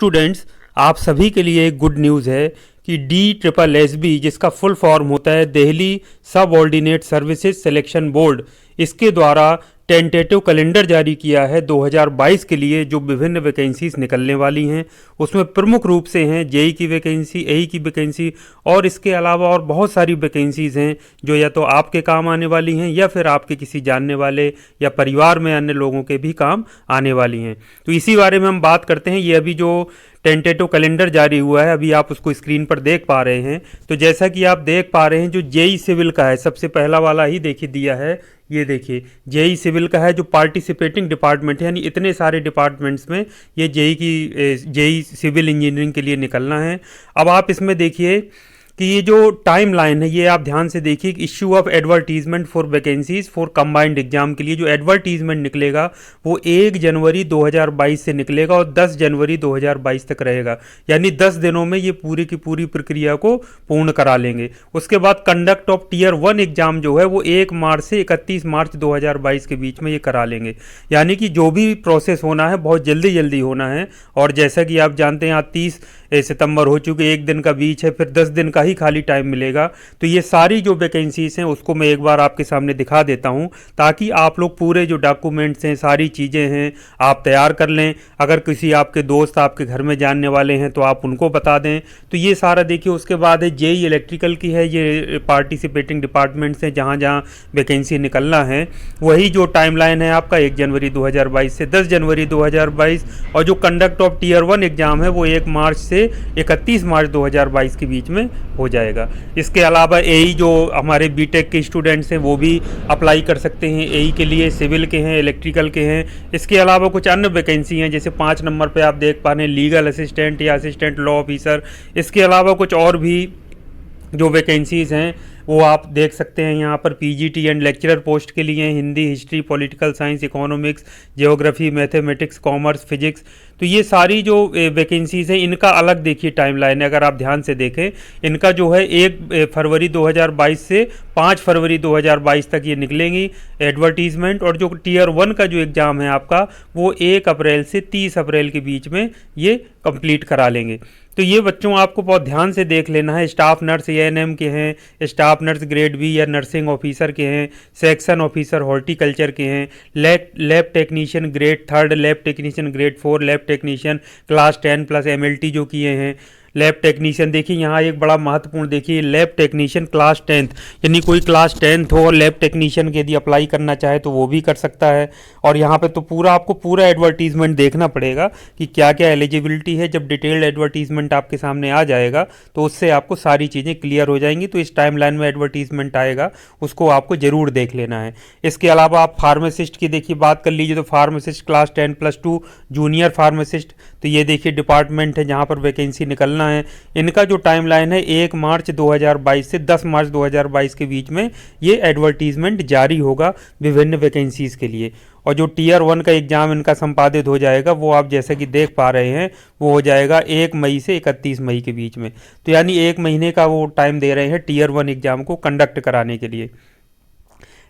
Students, आप सभी के लिए एक गुड न्यूज़ है कि DSSB जिसका फुल फॉर्म होता है दिल्ली सब ऑर्डिनेट सर्विसेज सिलेक्शन बोर्ड, इसके द्वारा टेंटेटिव कैलेंडर जारी किया है 2022 के लिए। जो विभिन्न वैकेंसीज निकलने वाली हैं उसमें प्रमुख रूप से हैं जेई की वैकेंसी, एई की वैकेंसी और इसके अलावा और बहुत सारी वैकेंसीज़ हैं जो या तो आपके काम आने वाली हैं या फिर आपके किसी जानने वाले या परिवार में अन्य लोगों के भी काम आने वाली हैं। तो इसी बारे में हम बात करते हैं। ये अभी जो टेंटेटिव कैलेंडर जारी हुआ है अभी आप उसको स्क्रीन पर देख पा रहे हैं। तो जैसा कि आप देख पा रहे हैं जो जेई सिविल का है, सबसे पहला वाला ही देखिए दिया है, ये देखिए जेई सिविल का है जो पार्टिसिपेटिंग डिपार्टमेंट है, यानी इतने सारे डिपार्टमेंट्स में ये जेई सिविल इंजीनियरिंग के लिए निकलना है। अब आप इसमें देखिए कि ये जो टाइम लाइन है ये आप ध्यान से देखिए। Issue of advertisement for vacancies for combined exam के लिए जो एडवर्टीजमेंट निकलेगा वो 1 जनवरी 2022 से निकलेगा और 10 जनवरी 2022 तक रहेगा, यानी 10 दिनों में ये पूरी की पूरी प्रक्रिया को पूर्ण करा लेंगे। उसके बाद कंडक्ट ऑफ टियर 1 एग्जाम जो है वो 1 मार्च से 31 मार्च 2022 के बीच में ये करा लेंगे, यानी कि जो भी प्रोसेस होना है बहुत जल्दी होना है। और जैसा कि आप जानते हैं आज 30 सितंबर हो चुके, एक दिन का बीच है, फिर 10 दिन का ही खाली टाइम मिलेगा। तो ये सारी जो वैकेंसीज हैं उसको मैं एक बार आपके सामने दिखा देता हूं ताकि आप लोग पूरे जो डॉक्यूमेंट्स हैं, सारी चीज़ें हैं, आप तैयार कर लें। अगर किसी आपके दोस्त आपके घर में जानने वाले हैं तो आप उनको बता दें। तो ये सारा देखिए। उसके बाद है जेई इलेक्ट्रिकल की है, ये पार्टिसिपेटिंग डिपार्टमेंट्स हैं जहाँ जहाँ वैकेंसी निकलना है। वही जो टाइमलाइन है आपका 1 जनवरी 2022 से 10 जनवरी 2022 और जो कंडक्ट ऑफ टियर 1 एग्जाम है वो 1 मार्च से 31 मार्च 2022 के बीच में हो जाएगा। इसके अलावा एई जो हमारे बीटेक के स्टूडेंट्स हैं वो भी अप्लाई कर सकते हैं एई के लिए, सिविल के हैं, इलेक्ट्रिकल के हैं। इसके अलावा कुछ अन्य वैकेंसी हैं जैसे 5 नंबर पे आप देख पा रहे हैं लीगल असिस्टेंट या असिस्टेंट लॉ ऑफिसर। इसके अलावा कुछ और भी जो वैकेंसीज़ हैं वो आप देख सकते हैं यहाँ पर पीजीटी एंड लेक्चरर पोस्ट के लिए Hindi, history, political science, economics, geography, mathematics, commerce, physics. तो ये सारी जो वैकेंसीज़ हैं इनका अलग देखिए टाइमलाइन है। अगर आप ध्यान से देखें इनका जो है 1 फरवरी 2022 से 5 फरवरी 2022 तक ये निकलेंगी एडवर्टीज़मेंट। और जो टियर 1 का जो एग्ज़ाम है आपका वो 1 अप्रैल से 30 अप्रैल के बीच में ये कंप्लीट करा लेंगे। तो ये बच्चों आपको बहुत ध्यान से देख लेना है। स्टाफ नर्स एएनएम के हैं, स्टाफ नर्स ग्रेड बी या नर्सिंग ऑफिसर के हैं, सेक्शन ऑफिसर हॉर्टिकल्चर के हैं, lab technician grade 3, lab technician grade 4, lab technician class 10 plus MLT जो किए हैं। लैब टेक्नीशियन देखिए यहाँ एक बड़ा महत्वपूर्ण देखिए लैब टेक्नीशियन क्लास 10th, यानी कोई क्लास 10th हो और लैब टेक्नीशियन के यदि अप्लाई करना चाहे तो वो भी कर सकता है। और यहाँ पे तो पूरा आपको पूरा एडवर्टीजमेंट देखना पड़ेगा कि क्या क्या एलिजिबिलिटी है। जब डिटेल्ड एडवर्टीजमेंट आपके सामने आ जाएगा तो उससे आपको सारी चीज़ें क्लियर हो जाएंगी। तो इस टाइमलाइन में एडवर्टीजमेंट आएगा उसको आपको ज़रूर देख लेना है। इसके अलावा आप फार्मासिस्ट की देखिए बात कर लीजिए तो फार्मासिस्ट क्लास 10+2 जूनियर फार्मासिस्ट, तो ये देखिए डिपार्टमेंट है जहाँ पर वैकेंसी निकलना है। इनका जो टाइमलाइन है 1 मार्च 2022 से 10 मार्च 2022 के बीच में ये एडवर्टीजमेंट जारी होगा विभिन्न वैकेंसीज़ के लिए। और जो टियर 1 का एग्ज़ाम इनका संपादित हो जाएगा वो आप जैसा कि देख पा रहे हैं वो हो जाएगा 1 मई से 31 मई के बीच में। तो यानी 1 महीने का वो टाइम दे रहे हैं टियर 1 एग्ज़ाम को कंडक्ट कराने के लिए।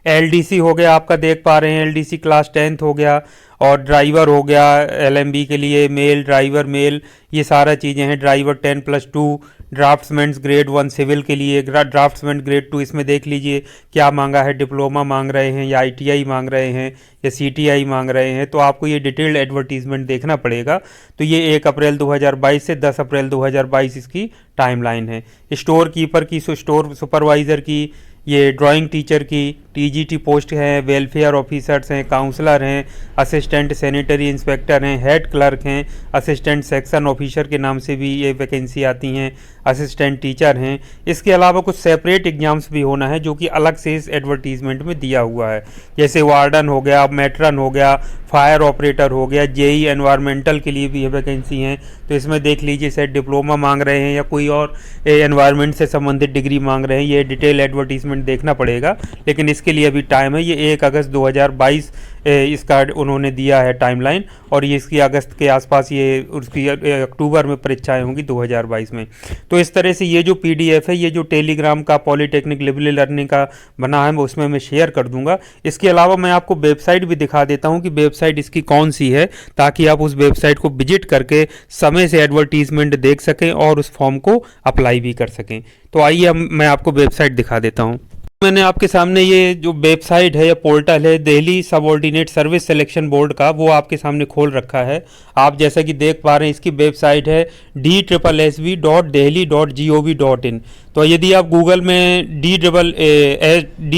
एलडीसी हो गया आपका देख पा रहे हैं, एलडीसी क्लास 10th हो गया। और ड्राइवर हो गया एलएमबी के लिए मेल, ड्राइवर मेल, ये सारा चीज़ें हैं। ड्राइवर 10+2, ड्राफ्ट्समैन ग्रेड 1 सिविल के लिए, ड्राफ्ट्समैन ग्रेड 2 इसमें देख लीजिए क्या मांगा है, डिप्लोमा मांग रहे हैं या आईटीआई मांग रहे हैं या सीटीआई मांग रहे हैं। तो आपको ये डिटेल्ड एडवर्टीजमेंट देखना पड़ेगा। तो ये 1 अप्रैल 2022 से 10 अप्रैल 2022 इसकी टाइमलाइन है। स्टोर कीपर की, स्टोर सुपरवाइज़र की, ये ड्राइंग टीचर की, टीजीटी पोस्ट हैं, वेलफेयर ऑफिसर्स हैं, काउंसलर हैं, असिस्टेंट सैनिटरी इंस्पेक्टर हैं, हेड क्लर्क हैं, असिस्टेंट सेक्शन ऑफिसर के नाम से भी ये वैकेंसी आती हैं, असिस्टेंट टीचर हैं। इसके अलावा कुछ सेपरेट एग्जाम्स भी होना है जो कि अलग से इस एडवर्टीजमेंट में दिया हुआ है, जैसे वार्डन हो गया, मैट्रन हो गया, फायर ऑपरेटर हो गया, जेई एनवायरमेंटल के लिए भी ये वैकेंसी हैं। तो इसमें देख लीजिए शायद डिप्लोमा मांग रहे हैं या कोई और एनवायरमेंट से संबंधित डिग्री मांग रहे हैं, ये डिटेल एडवर्टीजमेंट देखना पड़ेगा। लेकिन इसके लिए अभी टाइम है। ये 1 अगस्त 2022 इसका उन्होंने दिया है टाइमलाइन, और ये इसकी अगस्त के आसपास ये उसकी अक्टूबर में परीक्षाएं होंगी 2022 में। तो इस तरह से ये जो PDF है, ये जो टेलीग्राम का पॉलीटेक्निक लिबरल लर्निंग का बना है, मैं उसमें मैं शेयर कर दूंगा। इसके अलावा मैं आपको वेबसाइट भी दिखा देता हूँ कि वेबसाइट इसकी कौन सी है, ताकि आप उस वेबसाइट को विजिट करके समय से एडवर्टीजमेंट देख सकें और उस फॉर्म को अप्लाई भी कर सकें। तो आइए मैं आपको वेबसाइट दिखा देता हूँ। मैंने आपके सामने ये जो वेबसाइट है या पोर्टल है Delhi subordinate service selection board का, वो आपके सामने खोल रखा है। आप जैसा कि देख पा रहे हैं, इसकी वेबसाइट है DSSB.delhi.gov.in। तो यदि आप गूगल में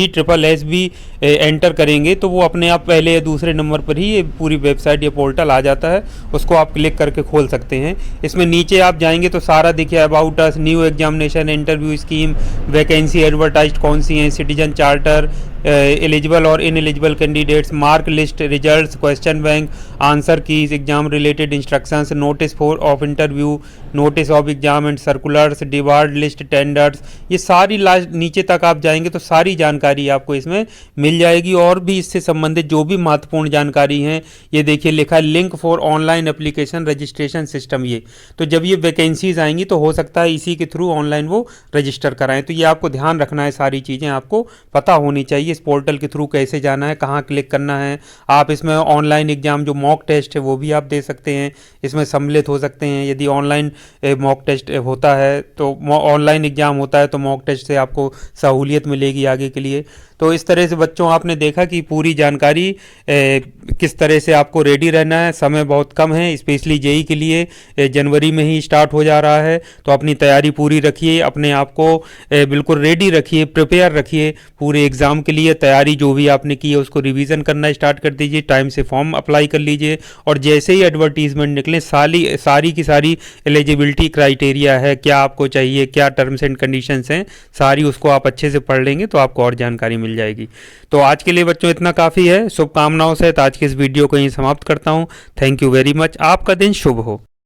DSSB एंटर करेंगे तो वो अपने आप पहले या दूसरे नंबर पर ही ये पूरी वेबसाइट या पोर्टल आ जाता है, उसको आप क्लिक करके खोल सकते हैं। इसमें नीचे आप जाएंगे तो सारा देखिए, about us, new examination, interview scheme, vacancy advertised कौन सी हैं, सिटीजन चार्टर, एलिजिबल और ineligible candidates, mark list, results, question bank, answer keys, exam related instructions, notice for of interview, notice of exam and circulars, debarred list, tenders, ये सारी last नीचे तक आप जाएंगे तो सारी जानकारी आपको इसमें मिल जाएगी। और भी इससे संबंधित जो भी महत्वपूर्ण जानकारी हैं, ये देखिए लिखा है link for online application registration system. ये तो जब ये वैकेंसीज आएंगी तो हो सकता है इसी के थ्रू ऑनलाइन वो रजिस्टर कराएं। तो ये आपको ध्यान रखना है, सारी चीज़ें आपको पता होनी चाहिए। इस पोर्टल के थ्रू कैसे जाना है, कहाँ क्लिक करना है। आप इसमें ऑनलाइन एग्जाम जो मॉक टेस्ट है वो भी आप दे सकते हैं, इसमें सम्मिलित हो सकते हैं। यदि ऑनलाइन मॉक टेस्ट होता है तो ऑनलाइन एग्जाम होता है तो मॉक टेस्ट से आपको सहूलियत मिलेगी आगे के लिए। तो इस तरह से बच्चों आपने देखा कि पूरी जानकारी किस तरह से आपको रेडी रहना है। समय बहुत कम है, स्पेशली जेई के लिए जनवरी में ही स्टार्ट हो जा रहा है। तो अपनी तैयारी पूरी रखिए, अपने आप को बिल्कुल रेडी रखिए, प्रिपेयर रखिए पूरे एग्ज़ाम के लिए। तैयारी जो भी आपने की है उसको रिवीजन करना स्टार्ट कर दीजिए, टाइम से फॉर्म अप्लाई कर लीजिए, और जैसे ही एडवर्टीजमेंट निकले सारी की सारी एलिजिबिलिटी क्राइटेरिया है, क्या आपको चाहिए, क्या टर्म्स एंड कंडीशंस हैं, सारी उसको आप अच्छे से पढ़ लेंगे तो आपको और जानकारी मिल जाएगी। तो आज के लिए बच्चों इतना काफ़ी है। शुभकामनाओं से आज के इस वीडियो को यहीं समाप्त करता हूँ। Thank you very much. आपका दिन शुभ हो।